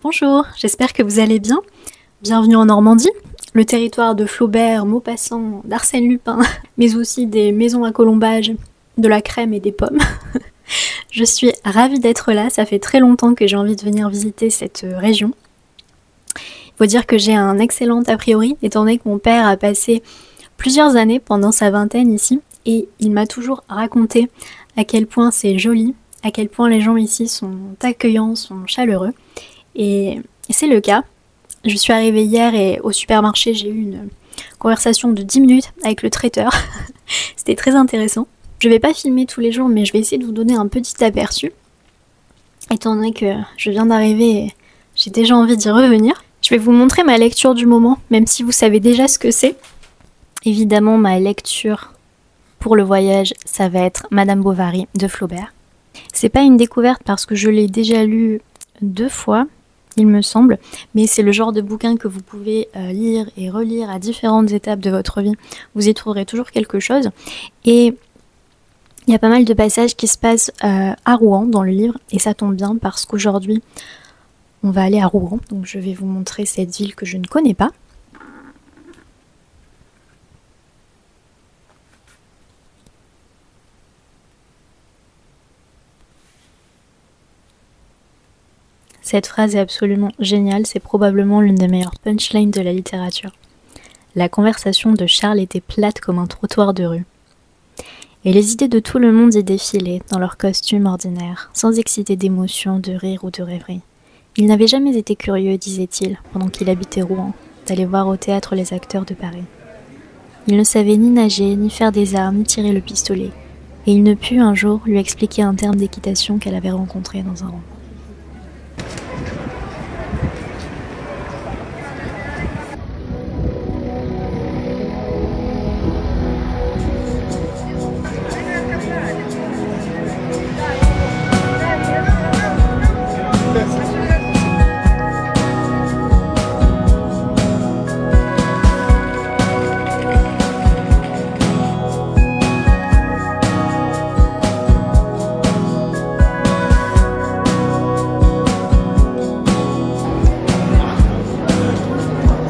Bonjour, j'espère que vous allez bien. Bienvenue en Normandie, le territoire de Flaubert, Maupassant, d'Arsène Lupin, mais aussi des maisons à colombage, de la crème et des pommes. Je suis ravie d'être là, ça fait très longtemps que j'ai envie de venir visiter cette région. Il faut dire que j'ai un excellent a priori, étant donné que mon père a passé plusieurs années pendant sa vingtaine ici, et il m'a toujours raconté à quel point c'est joli, à quel point les gens ici sont accueillants, sont chaleureux. Et c'est le cas. Je suis arrivée hier et au supermarché, j'ai eu une conversation de 10 minutes avec le traiteur. C'était très intéressant. Je vais pas filmer tous les jours, mais je vais essayer de vous donner un petit aperçu. Étant donné que je viens d'arriver et j'ai déjà envie d'y revenir. Je vais vous montrer ma lecture du moment, même si vous savez déjà ce que c'est. Évidemment, ma lecture pour le voyage, ça va être Madame Bovary de Flaubert. C'est pas une découverte parce que je l'ai déjà lu 2 fois, il me semble, mais c'est le genre de bouquin que vous pouvez lire et relire à différentes étapes de votre vie. Vous y trouverez toujours quelque chose. Et il y a pas mal de passages qui se passent à Rouen dans le livre, et ça tombe bien parce qu'aujourd'hui, on va aller à Rouen. Donc je vais vous montrer cette ville que je ne connais pas. Cette phrase est absolument géniale, c'est probablement l'une des meilleures punchlines de la littérature. La conversation de Charles était plate comme un trottoir de rue. Et les idées de tout le monde y défilaient, dans leurs costumes ordinaires, sans exciter d'émotion, de rire ou de rêverie. Il n'avait jamais été curieux, disait-il, pendant qu'il habitait Rouen, d'aller voir au théâtre les acteurs de Paris. Il ne savait ni nager, ni faire des arts, ni tirer le pistolet, et il ne put un jour lui expliquer un terme d'équitation qu'elle avait rencontré dans un roman.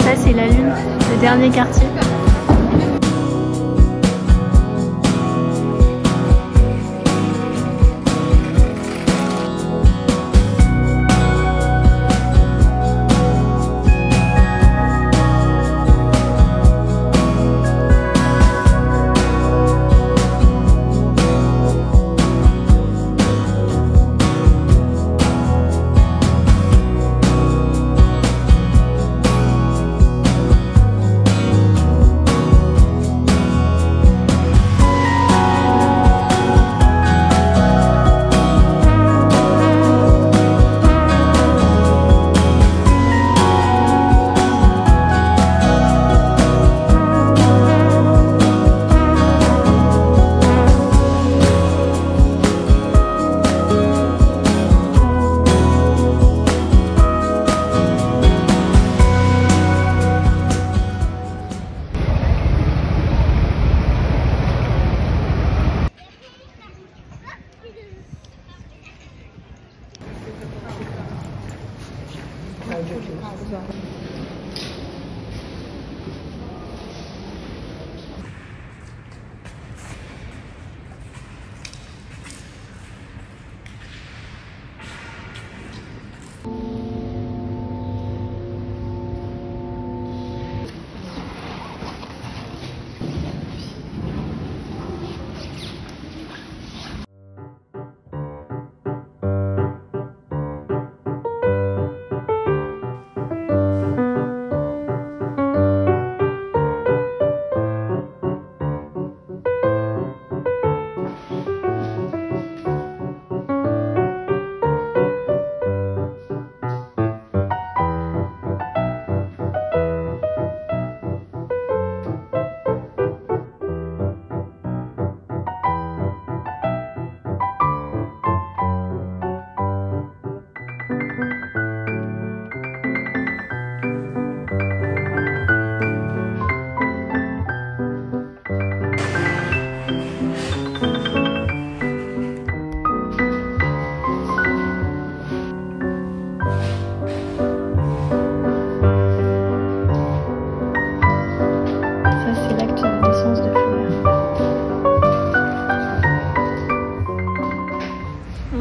Ça c'est la Lune, le dernier quartier.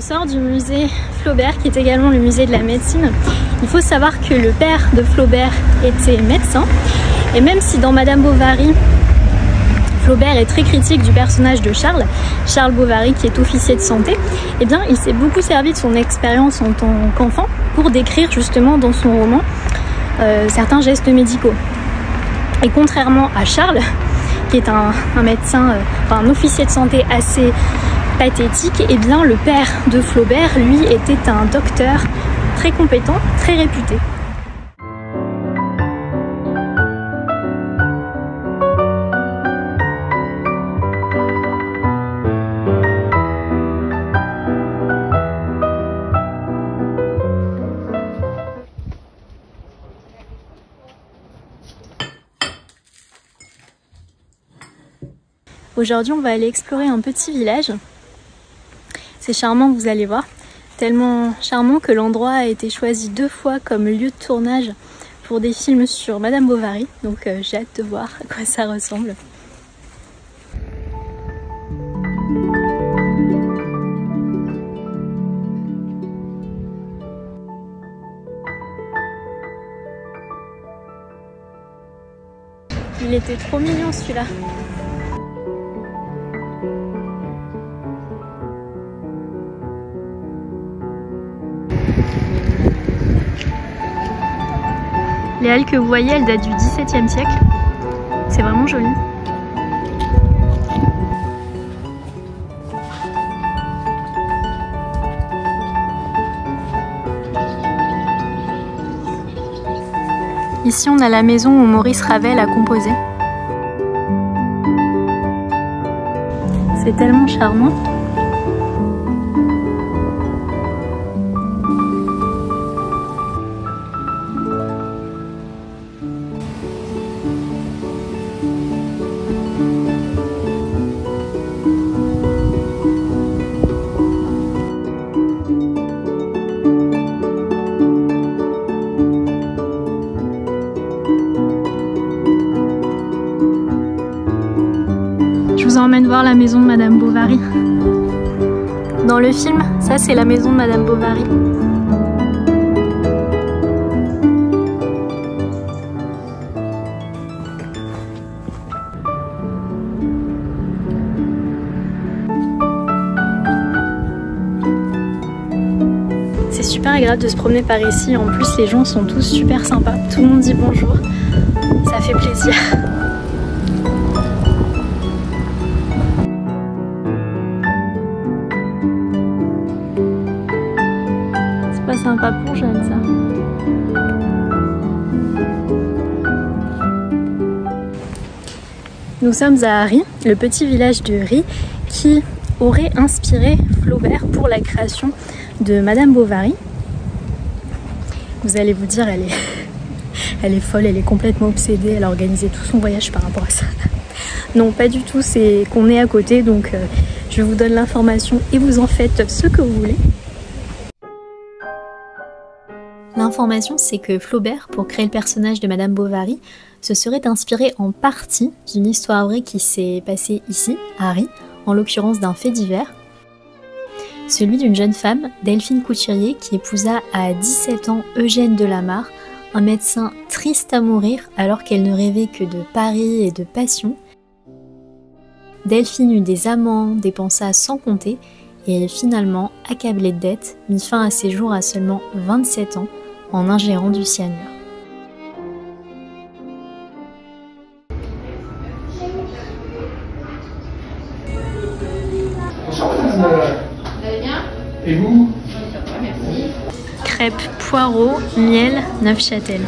On sort du musée Flaubert, qui est également le musée de la médecine. Il faut savoir que le père de Flaubert était médecin, et même si dans Madame Bovary, Flaubert est très critique du personnage de Charles Bovary, qui est officier de santé, eh bien il s'est beaucoup servi de son expérience en tant qu'enfant pour décrire justement dans son roman certains gestes médicaux. Et contrairement à Charles, qui est un médecin, un officier de santé assez pathétique, eh bien le père de Flaubert, lui, était un docteur très compétent, très réputé. Aujourd'hui, on va aller explorer un petit village. C'est charmant, vous allez voir. Tellement charmant que l'endroit a été choisi 2 fois comme lieu de tournage pour des films sur Madame Bovary. Donc j'ai hâte de voir à quoi ça ressemble. Il était trop mignon celui-là. Les halles que vous voyez, elles datent du XVIIe siècle. C'est vraiment joli. Ici, on a la maison où Maurice Ravel a composé. C'est tellement charmant. Je vous emmène voir la maison de Madame Bovary. Dans le film, ça c'est la maison de Madame Bovary. C'est super agréable de se promener par ici. En plus, les gens sont tous super sympas. Tout le monde dit bonjour. Ça fait plaisir. C'est sympa pour jeunes, ça. Nous sommes à Ry, le petit village de Ry qui aurait inspiré Flaubert pour la création de Madame Bovary. Vous allez vous dire, elle est folle, elle est complètement obsédée, elle a organisé tout son voyage par rapport à ça. Non, pas du tout, c'est qu'on est à côté, donc je vous donne l'information et vous en faites ce que vous voulez. L'information, c'est que Flaubert, pour créer le personnage de Madame Bovary, se serait inspiré en partie d'une histoire vraie qui s'est passée ici, à Ry, en l'occurrence d'un fait divers. Celui d'une jeune femme, Delphine Couturier, qui épousa à 17 ans Eugène Delamarre, un médecin triste à mourir alors qu'elle ne rêvait que de Paris et de passion. Delphine eut des amants, dépensa sans compter, et finalement, accablée de dettes, mit fin à ses jours à seulement 27 ans, en ingérant du cyanure. Bonsoir madame. Vous allez bien? Et vous? Ça va, merci. Crêpes, poireaux, miel, Neufchâtel.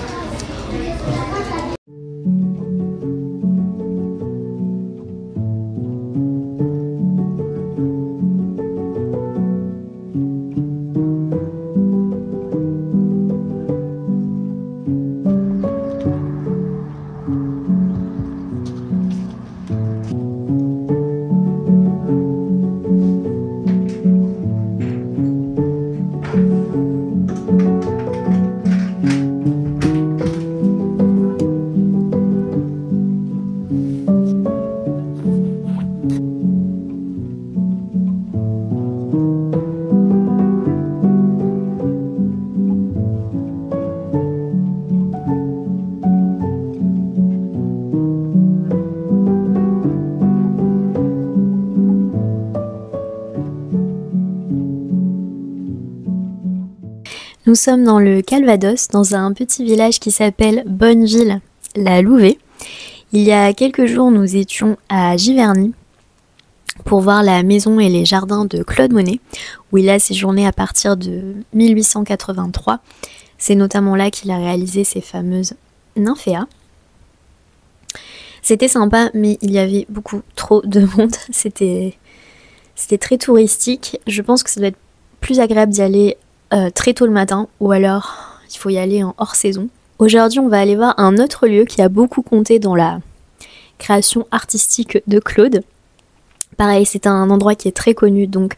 Nous sommes dans le Calvados, dans un petit village qui s'appelle Bonneville-la-Louvet. Il y a quelques jours, nous étions à Giverny pour voir la maison et les jardins de Claude Monet, où il a séjourné à partir de 1883. C'est notamment là qu'il a réalisé ses fameuses nymphéas. C'était sympa, mais il y avait beaucoup trop de monde. C'était très touristique. Je pense que ça doit être plus agréable d'y aller très tôt le matin, ou alors il faut y aller en hors saison. Aujourd'hui, on va aller voir un autre lieu qui a beaucoup compté dans la création artistique de Claude. Pareil, c'est un endroit qui est très connu, donc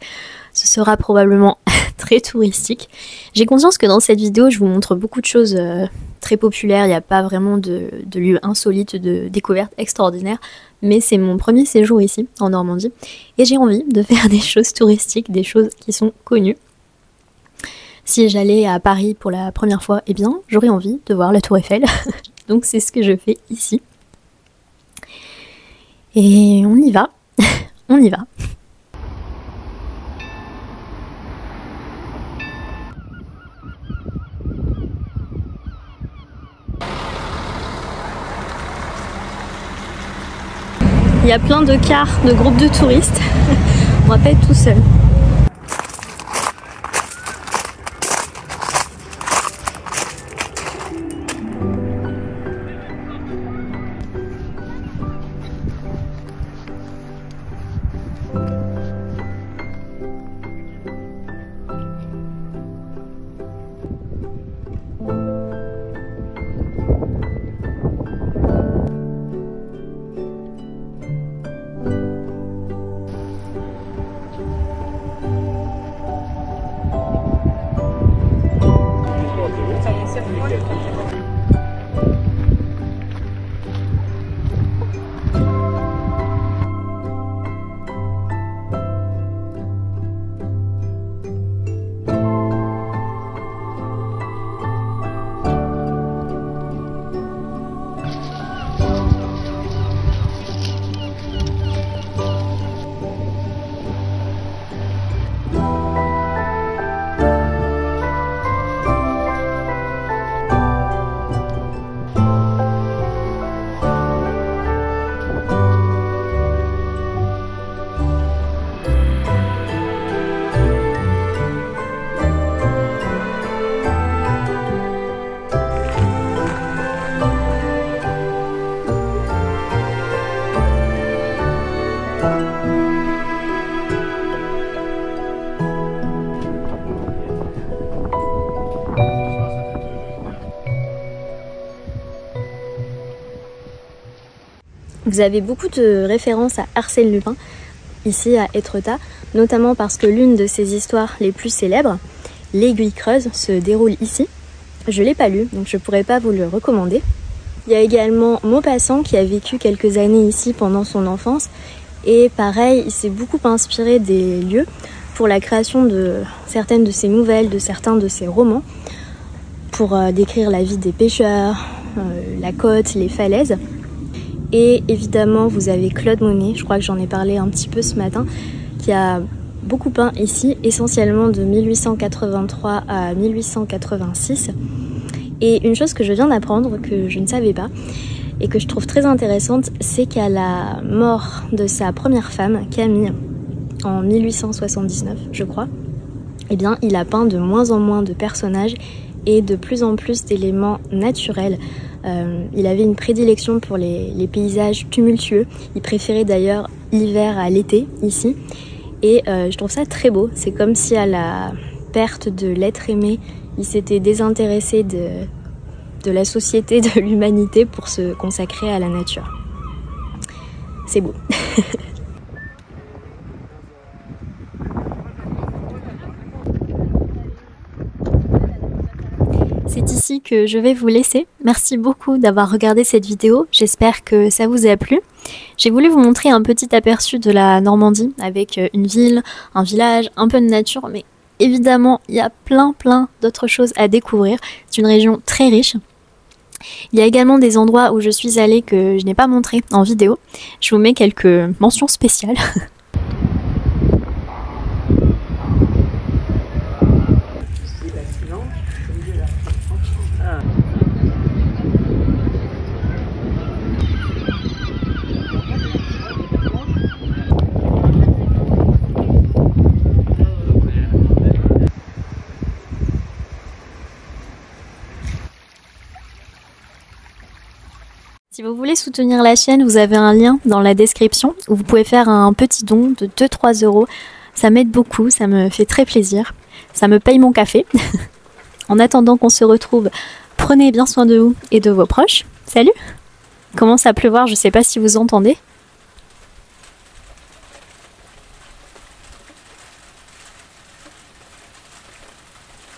ce sera probablement très touristique. J'ai conscience que dans cette vidéo, je vous montre beaucoup de choses très populaires. Il n'y a pas vraiment de lieux insolites, de découvertes extraordinaires. Mais c'est mon premier séjour ici, en Normandie. Et j'ai envie de faire des choses touristiques, des choses qui sont connues. Si j'allais à Paris pour la première fois, eh bien, j'aurais envie de voir la Tour Eiffel. Donc c'est ce que je fais ici. Et on y va. On y va. Il y a plein de cars, de groupes de touristes. On va pas être tout seul. Vous avez beaucoup de références à Arsène Lupin, ici à Étretat, notamment parce que l'une de ses histoires les plus célèbres, L'Aiguille creuse, se déroule ici. Je ne l'ai pas lu, donc je ne pourrais pas vous le recommander. Il y a également Maupassant qui a vécu quelques années ici pendant son enfance, et pareil, il s'est beaucoup inspiré des lieux pour la création de certaines de ses nouvelles, de certains de ses romans, pour décrire la vie des pêcheurs, la côte, les falaises. Et évidemment, vous avez Claude Monet, je crois que j'en ai parlé un petit peu ce matin, qui a beaucoup peint ici, essentiellement de 1883 à 1886. Et une chose que je viens d'apprendre, que je ne savais pas, et que je trouve très intéressante, c'est qu'à la mort de sa première femme, Camille, en 1879, je crois, eh bien, il a peint de moins en moins de personnages et de plus en plus d'éléments naturels. Il avait une prédilection pour les paysages tumultueux. Il préférait d'ailleurs l'hiver à l'été, ici. Et je trouve ça très beau. C'est comme si à la perte de l'être aimé, il s'était désintéressé de la société, de l'humanité pour se consacrer à la nature. C'est beau. C'est ici que je vais vous laisser. Merci beaucoup d'avoir regardé cette vidéo. J'espère que ça vous a plu. J'ai voulu vous montrer un petit aperçu de la Normandie avec une ville, un village, un peu de nature, mais évidemment, il y a plein d'autres choses à découvrir. C'est une région très riche. Il y a également des endroits où je suis allée que je n'ai pas montré en vidéo. Je vous mets quelques mentions spéciales. Si vous voulez soutenir la chaîne, vous avez un lien dans la description où vous pouvez faire un petit don de 2-3 euros. Ça m'aide beaucoup, ça me fait très plaisir. Ça me paye mon café. En attendant qu'on se retrouve, prenez bien soin de vous et de vos proches. Salut! Il commence à pleuvoir, je sais pas si vous entendez.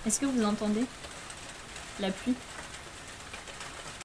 Est-ce que vous entendez la pluie?